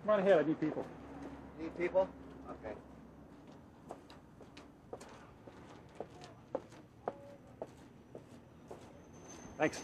Run ahead, I need people. Need people? Okay. Thanks.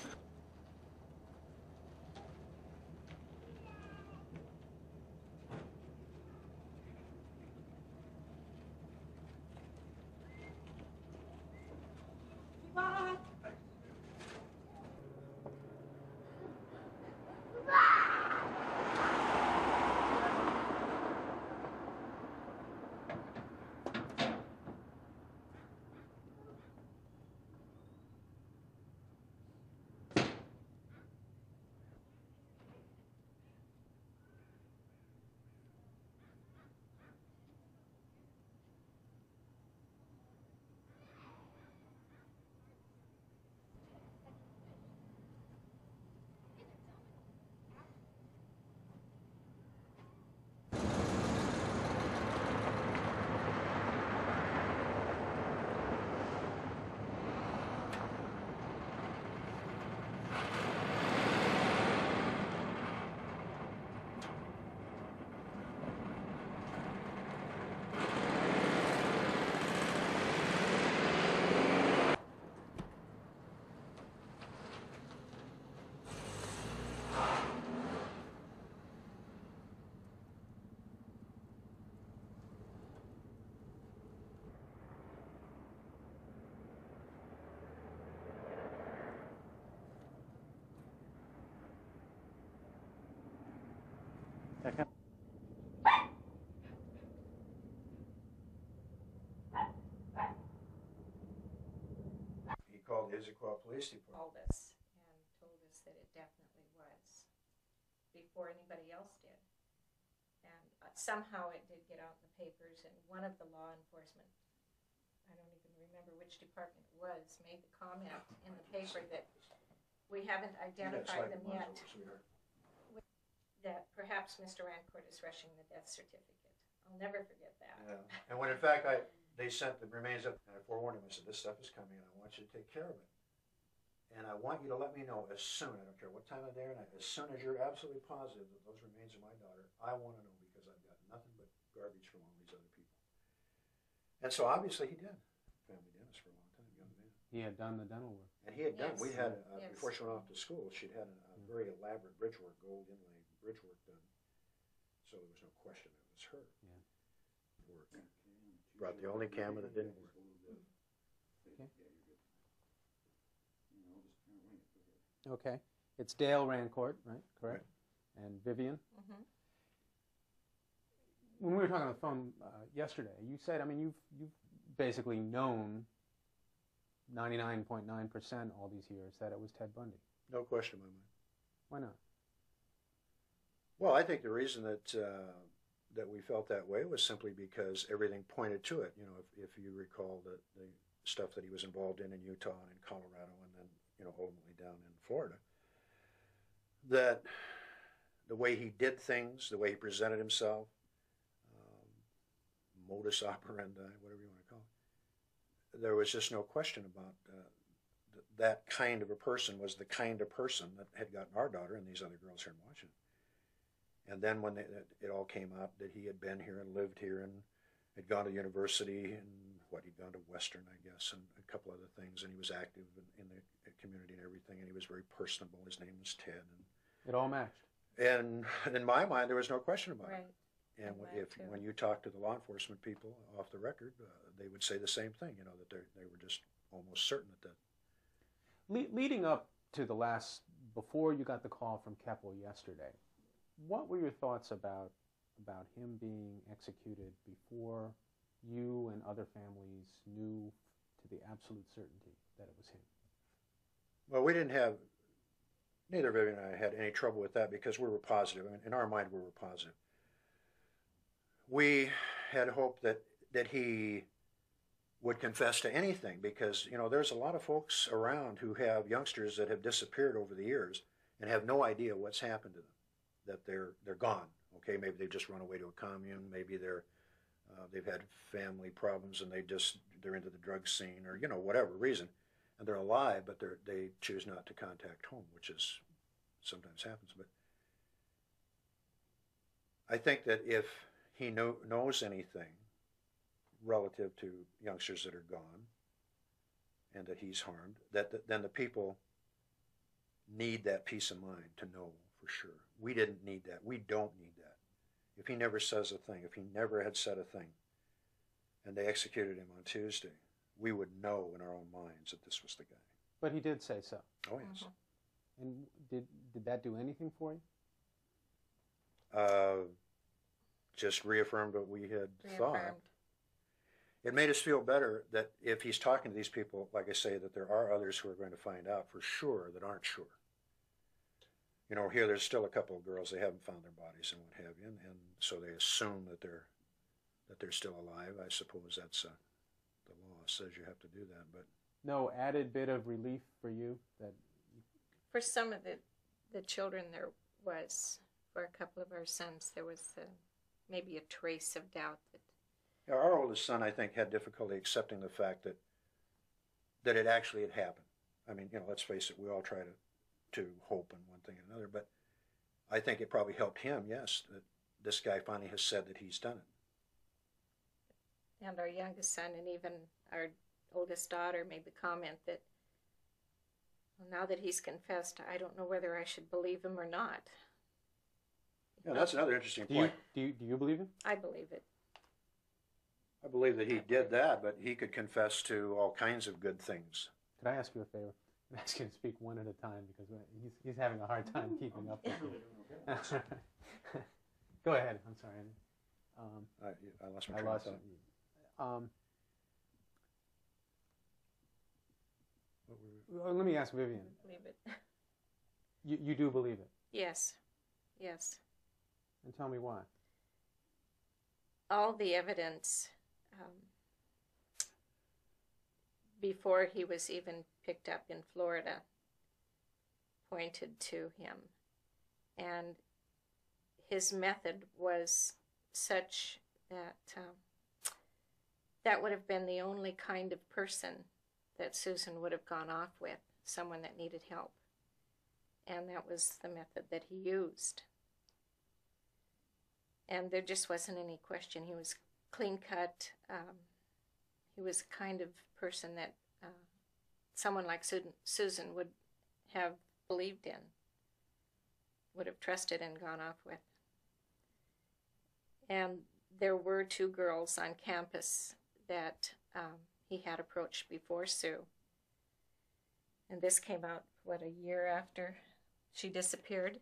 He called the Issaquah Police Department. Called us and told us that it definitely was, before anybody else did. And somehow it did get out in the papers, and one of the law enforcement, I don't even remember which department it was, made the comment in the paper that we haven't identified them yet, that perhaps Mr. Rancourt is rushing the death certificate. I'll never forget that. Yeah. And when in fact they sent the remains up, and I forewarned him, I said, this stuff is coming and I want you to take care of it. And I want you to let me know as soon, I don't care what time of day or night, as soon as you're absolutely positive that those remains are my daughter, I want to know, because I've got nothing but garbage from all these other people. And so obviously he did. Family dentist for a long time, young man. He had done the dental work. And he had done, Yes. we had, Yes. before she went off to school, she'd had a very elaborate bridge work, gold inlay bridge work done. So there was no question it was her. Yeah. Work. Brought the only camera that didn't work. Okay. Okay. It's Dale Rancourt, right? Correct. Right. And Vivian. Mm-hmm. When we were talking on the phone yesterday, you said, I mean, you've basically known 99.9% all these years that it was Ted Bundy. No question in my mind. Why not? Well, I think the reason that that we felt that way was simply because everything pointed to it. You know, if you recall the stuff that he was involved in Utah and in Colorado, and then ultimately down in Florida, that the way he did things, the way he presented himself, modus operandi, whatever you want to call it, there was just no question about that kind of a person was the kind of person that had gotten our daughter and these other girls here in Washington. And then when it all came out that he had been here and lived here and had gone to university and he'd gone to Western, I guess, and a couple other things, and he was active in the community and everything, and he was very personable. His name was Ted. And it all matched. And in my mind, there was no question about Right. it. And when you talk to the law enforcement people off the record, they would say the same thing, that they were just almost certain that. Leading up to the last, before you got the call from Keppel yesterday, what were your thoughts about him being executed before you and other families knew to the absolute certainty that it was him? Well, neither Vivian and I had any trouble with that because we were positive. I mean, in our mind, we were positive. We had hoped that he would confess to anything because, there's a lot of folks around who have youngsters that have disappeared over the years and have no idea what's happened to them, that they're gone. Okay, maybe they've just run away to a commune, maybe they've had family problems and they're into the drug scene or, whatever reason, and they're alive, but they choose not to contact home, which is sometimes happens. But I think that if he knows anything relative to youngsters that are gone and that he's harmed, then the people need that peace of mind to know for sure. We didn't need that. We don't need that. If he never says a thing, if he never had said a thing, and they executed him on Tuesday, we would know in our own minds that this was the guy. But he did say so. Oh, yes. And did that do anything for you? Just reaffirmed what we had thought. It made us feel better that if he's talking to these people, like I say, that there are others who are going to find out for sure that aren't sure. You know, here there's still a couple of girls, they haven't found their bodies and what have you, and so they assume that they're still alive. I suppose that's the law says you have to do that, but No added bit of relief for you that For some of the children, there was, for a couple of our sons, there was maybe a trace of doubt that. Yeah, our oldest son, I think, had difficulty accepting the fact that it actually had happened. I mean, you know, let's face it, we all try to hope in one thing and another, but I think it probably helped him, yes, that this guy finally has said that he's done it. And our youngest son and even our oldest daughter made the comment that, well, now that he's confessed, I don't know whether I should believe him or not. Yeah, that's another interesting point. do you believe him? I believe it. I believe that he did that, but he could confess to all kinds of good things. Could I ask you a favor? I'm asking you to speak one at a time because he's having a hard time keeping up with you. Go ahead. I'm sorry. I lost my train of thought. Let me ask Vivian. I believe it. You do believe it? Yes. Yes. And tell me why. All the evidence before he was even picked up in Florida pointed to him. And his method was such that that would have been the only kind of person that Susan would have gone off with, someone that needed help. And that was the method that he used. And there just wasn't any question. He was clean-cut. He was the kind of person that someone like Susan would have believed in, would have trusted and gone off with. And there were 2 girls on campus that he had approached before Sue. And this came out, what, a year after she disappeared?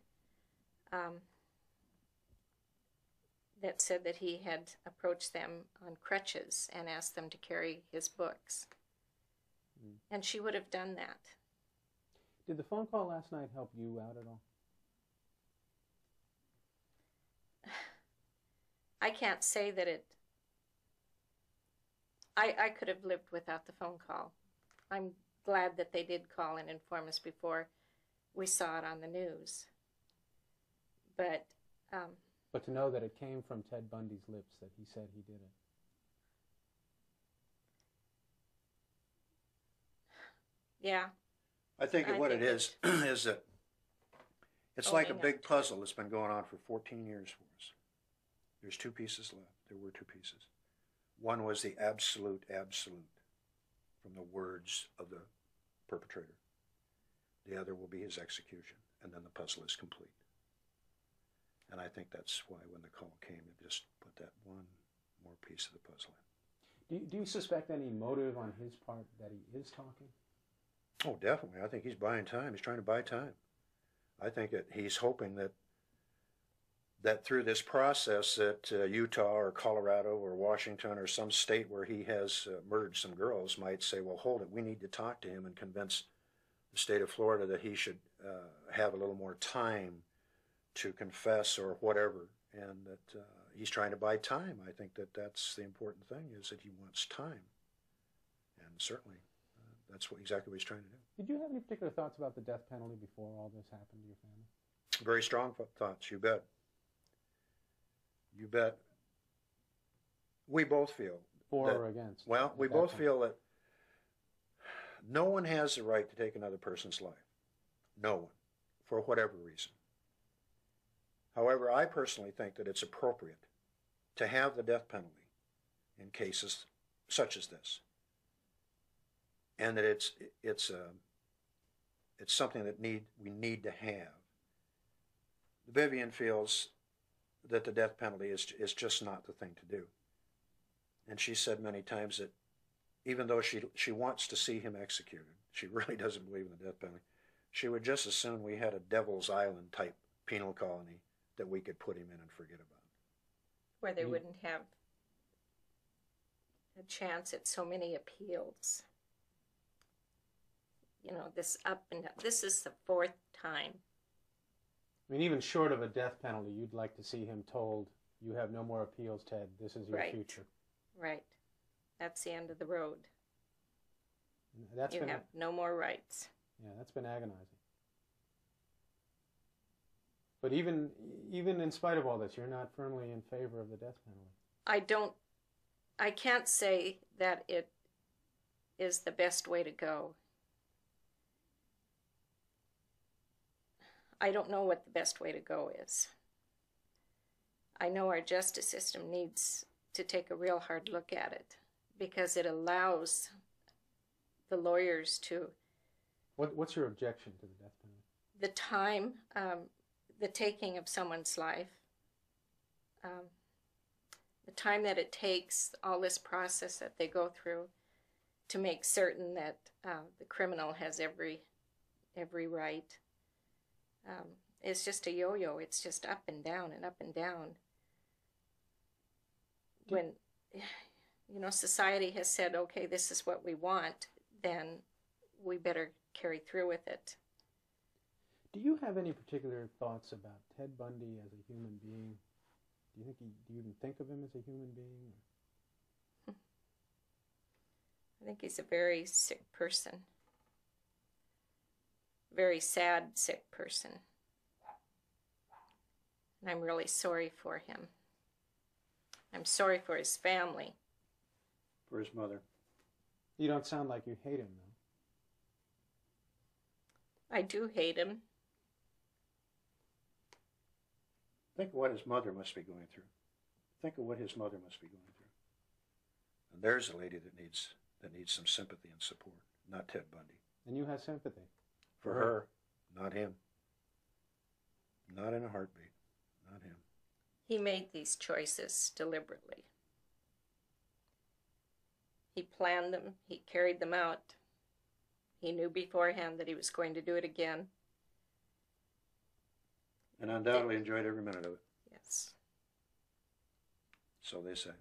That said that he had approached them on crutches and asked them to carry his books. And she would have done that. Did the phone call last night help you out at all? I can't say that it... I could have lived without the phone call. I'm glad that they did call and inform us before we saw it on the news. But to know that it came from Ted Bundy's lips that he said he did it. Yeah. I think what it is is that it's like a Owning big up to puzzle that's been going on for 14 years for us. There's 2 pieces left. There were 2 pieces. One was the absolute from the words of the perpetrator. The other will be his execution, and then the puzzle is complete. And I think that's why when the call came, it just put that one more piece of the puzzle in. Do you suspect any motive on his part that he is talking? Oh, definitely. I think he's buying time. He's trying to buy time. I think he's hoping that through this process that Utah or Colorado or Washington or some state where he has murdered some girls might say, well, hold it, we need to talk to him and convince the state of Florida that he should have a little more time to confess or whatever, and that he's trying to buy time. I think that that's the important thing, is that he wants time. And certainly that's exactly what he's trying to do. Did you have any particular thoughts about the death penalty before all this happened to your family? Very strong thoughts, you bet. You bet. We both feel. For or against? Well, we both feel that no one has the right to take another person's life. No one. For whatever reason. However, I personally think that it's appropriate to have the death penalty in cases such as this, and that it's something that we need to have. Vivian feels that the death penalty is just not the thing to do, and she said many times that even though she wants to see him executed, she really doesn't believe in the death penalty. She would just as soon we had a Devil's Island type penal colony that we could put him in and forget about. Where they wouldn't have a chance at so many appeals. You know, this up and down. This is the 4th time. I mean, even short of a death penalty, you'd like to see him told, you have no more appeals, Ted. This is your Right. future. Right. That's the end of the road. That's You been, have no more rights. yeah, that's been agonizing. But even in spite of all this, you're not firmly in favor of the death penalty. I can't say that it is the best way to go. I don't know what the best way to go is. I know our justice system needs to take a real hard look at it because it allows the lawyers to... What's your objection to the death penalty? The time, the taking of someone's life, the time that it takes, all this process that they go through to make certain that the criminal has every right. It's just a yo-yo. It's just up and down and up and down. When, you know, society has said, okay, this is what we want, then we better carry through with it. Do you have any particular thoughts about Ted Bundy as a human being? Do you even think of him as a human being? I think he's a very sick person. Very sad, sick person. And I'm really sorry for him. I'm sorry for his family. For his mother. You don't sound like you hate him, though. I do hate him. Think of what his mother must be going through. Think of what his mother must be going through. And there's a lady that needs some sympathy and support, not Ted Bundy. And you have sympathy. For her, not him. Not in a heartbeat. Not him. He made these choices deliberately. He planned them. He carried them out. He knew beforehand that he was going to do it again. And undoubtedly enjoyed every minute of it. Yes. So they say.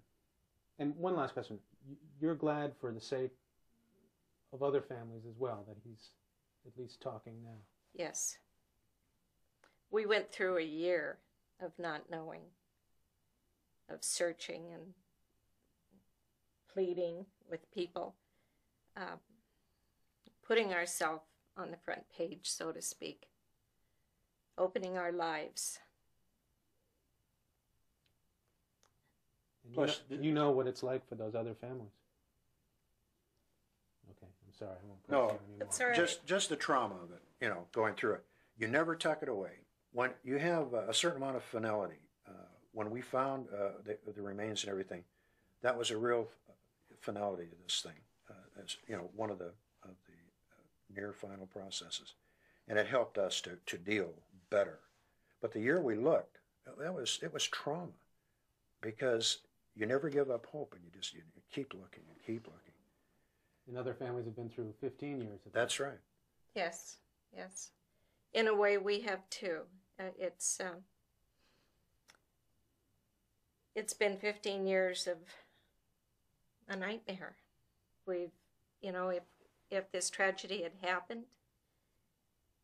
And one last question. You're glad for the sake of other families as well that he's at least talking now? Yes. We went through a year of not knowing, of searching and pleading with people, putting ourselves on the front page, so to speak, opening our lives. And Plus, you know what it's like for those other families. Okay, I'm sorry, I won't press you anymore. That's all right. Just the trauma of it, you know, going through it. You never tuck it away. When you have a certain amount of finality, when we found the remains and everything, that was a real finality to this thing. As you know, one of the near final processes, and it helped us to deal better. But the year we looked, it was trauma, because you never give up hope, and you keep looking and keep looking. And other families have been through 15 years of That's right. Yes, yes. In a way, we have too. It's been 15 years of a nightmare. We've, you know, if this tragedy had happened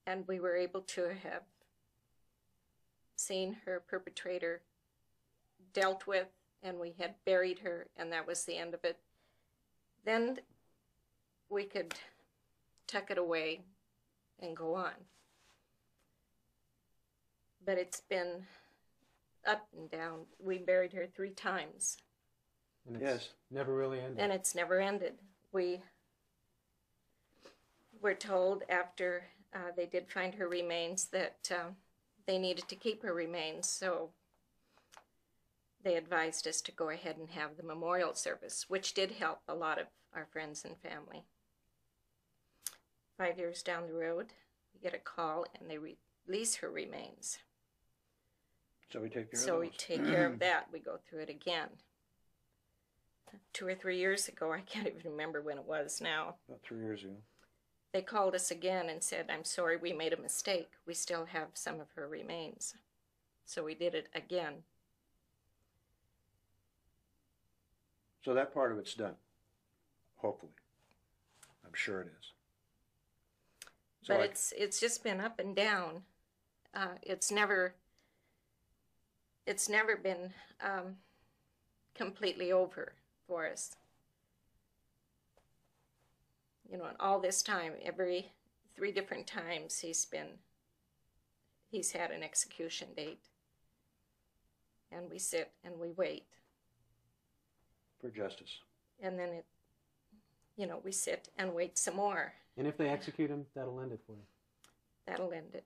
and we were able to have seen her perpetrator dealt with and we had buried her and that was the end of it, then we could tuck it away and go on. But it's been up and down. We buried her 3 times. And it's never really ended. And it's never ended. We were told after they did find her remains that they needed to keep her remains, so they advised us to go ahead and have the memorial service, which did help a lot of our friends and family. 5 years down the road, we get a call and they release her remains. So we take care of So those. we take care of that. We go through it again. 2 or 3 years ago, I can't even remember when it was now, About 3 years ago. they called us again and said, I'm sorry, we made a mistake. We still have some of her remains. So we did it again. So that part of it's done. Hopefully. I'm sure it is. So But it's just been up and down. It's never been completely over for us. You know, and all this time, every 3 different times he's had an execution date. And we sit and we wait. for justice. And then we sit and wait some more. And if they execute him, that'll end it for you. That'll end it.